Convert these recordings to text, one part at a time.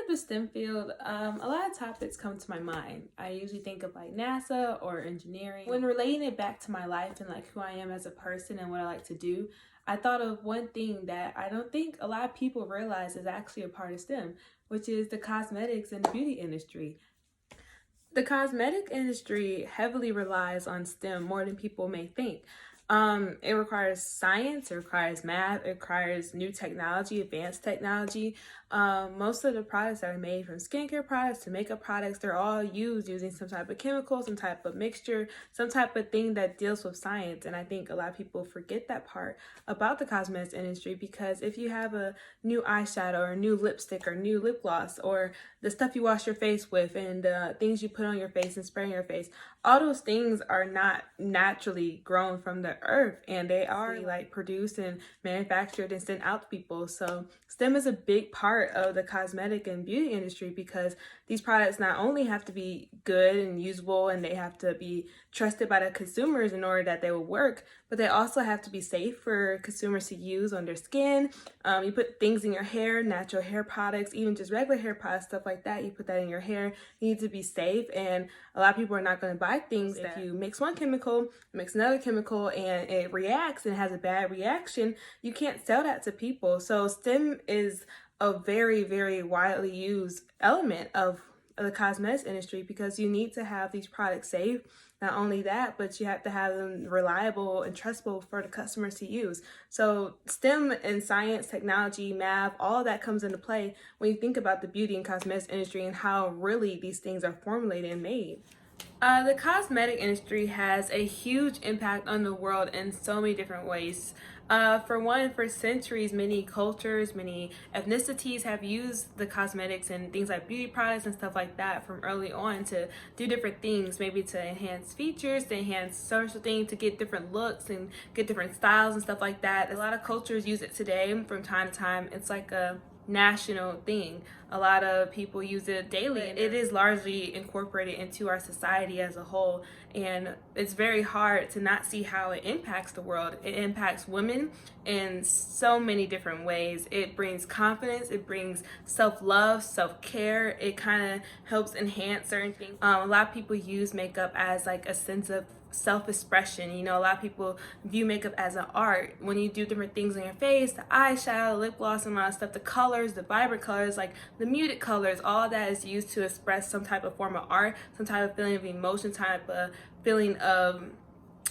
of the STEM field, a lot of topics come to my mind. I usually think of like NASA or engineering. When relating it back to my life and like who I am as a person and what I like to do, I thought of one thing that I don't think a lot of people realize is actually a part of STEM, which is the cosmetics and beauty industry. The cosmetic industry heavily relies on STEM more than people may think. It requires science, it requires math, it requires new technology, advanced technology. Most of the products that are made, from skincare products to makeup products, they're all used using some type of chemical, some type of mixture, some type of thing that deals with science. And I think a lot of people forget that part about the cosmetics industry, because if you have a new eyeshadow or a new lipstick or new lip gloss or the stuff you wash your face with and the things you put on your face and spray on your face, all those things are not naturally grown from the earth, and they are like produced and manufactured and sent out to people. So STEM is a big part of the cosmetic and beauty industry, because these products not only have to be good and usable and they have to be trusted by the consumers in order that they will work, but they also have to be safe for consumers to use on their skin. You put things in your hair, natural hair products, even just regular hair products, stuff like that. You put that in your hair, you need to be safe. And a lot of people are not going to buy things if you mix one chemical, mix another chemical, and it reacts and has a bad reaction. You can't sell that to people. So STEM is a very, very widely used element of the cosmetics industry, because you need to have these products safe. Not only that, but you have to have them reliable and trustable for the customers to use. So STEM and science, technology, math, all that comes into play when you think about the beauty and cosmetics industry and how really these things are formulated and made. The cosmetic industry has a huge impact on the world in so many different ways. For one, for centuries, many cultures, many ethnicities have used the cosmetics and things like beauty products and stuff like that from early on to do different things, maybe to enhance features, to enhance social things, to get different looks and get different styles and stuff like that. A lot of cultures use it today from time to time. It's like a national thing. A lot of people use it daily, and it is largely incorporated into our society as a whole, and it's very hard to not see how it impacts the world. It impacts women in so many different ways. It brings confidence, it brings self-love, self-care. It kind of helps enhance certain things. A lot of people use makeup as like a sense of self-expression. You know, a lot of people view makeup as an art. When you do different things on your face, the eyeshadow, lip gloss, and all that stuff, the colors, the vibrant colors, like the muted colors, all that is used to express some type of form of art, some type of feeling of emotion, type of feeling of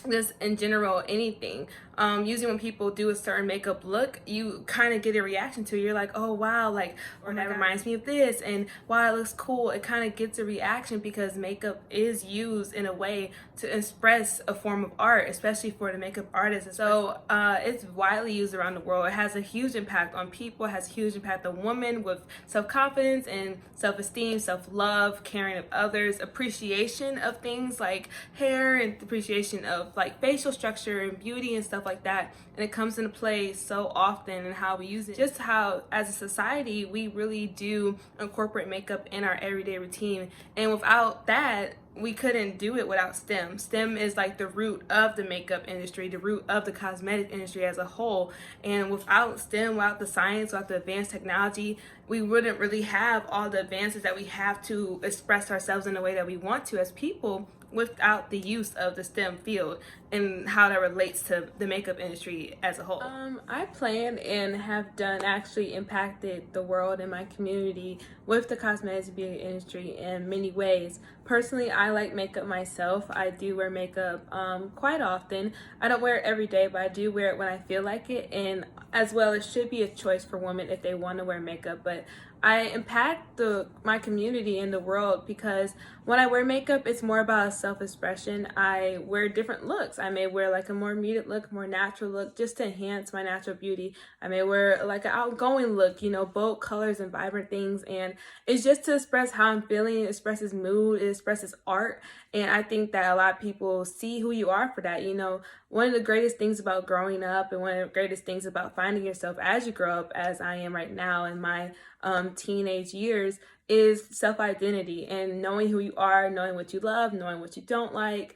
just in general anything. Usually when people do a certain makeup look, you kind of get a reaction to it. You're like, oh wow, like, or that reminds me of this, and wow, it looks cool. It kind of gets a reaction because makeup is used in a way to express a form of art, especially for the makeup artist. So it's widely used around the world. It has a huge impact on people. It has a huge impact on women with self-confidence and self-esteem, self-love, caring of others, appreciation of things like hair, and appreciation of like facial structure and beauty and stuff like that. And it comes into play so often in how we use it. Just how as a society we really do incorporate makeup in our everyday routine, and without that we couldn't do it without STEM. STEM is like the root of the makeup industry, the root of the cosmetic industry as a whole. And without STEM, without the science, without the advanced technology, we wouldn't really have all the advances that we have to express ourselves in the way that we want to as people, without the use of the STEM field and how that relates to the makeup industry as a whole. I plan and have done actually impacted the world and my community with the cosmetics and beauty industry in many ways. Personally, I like makeup myself. I do wear makeup quite often. I don't wear it every day, but I do wear it when I feel like it, and as well, it should be a choice for women if they want to wear makeup. But I impact my community in the world because when I wear makeup, it's more about self-expression. I wear different looks. I may wear like a more muted look, more natural look, just to enhance my natural beauty. I may wear like an outgoing look, you know, bold colors and vibrant things. And it's just to express how I'm feeling. It expresses mood, it expresses art. And I think that a lot of people see who you are for that. You know, one of the greatest things about growing up and one of the greatest things about finding yourself as you grow up, as I am right now in my teenage years, is self-identity and knowing who you are, knowing what you love, knowing what you don't like.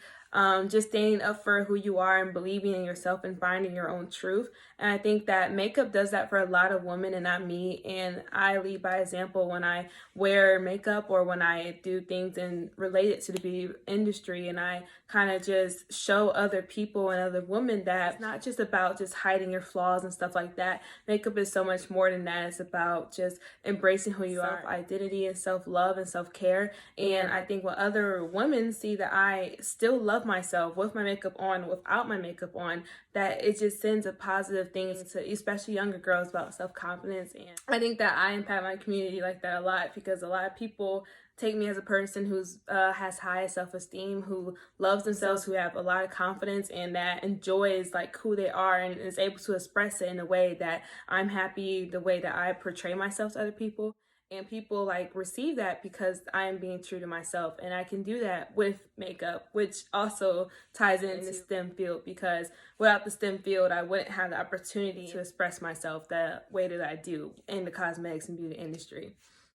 just standing up for who you are and believing in yourself and finding your own truth. And I think that makeup does that for a lot of women and not me. And I lead by example when I wear makeup or when I do things and related to the beauty industry. And I kind of just show other people and other women that it's not just about just hiding your flaws and stuff like that. Makeup is so much more than that. It's about just embracing who you are, identity and self-love and self-care. And I think when other women see that I still love myself with my makeup on, without my makeup on, that it just sends a positive thing to especially younger girls about self-confidence. And I think that I impact my community like that a lot, because a lot of people take me as a person who's has high self-esteem, who loves themselves, who have a lot of confidence, and that enjoys like who they are and is able to express it in a way that I'm happy, the way that I portray myself to other people. And people like receive that because I am being true to myself, and I can do that with makeup, which also ties into the STEM field, because without the STEM field I wouldn't have the opportunity to express myself the way that I do in the cosmetics and beauty industry.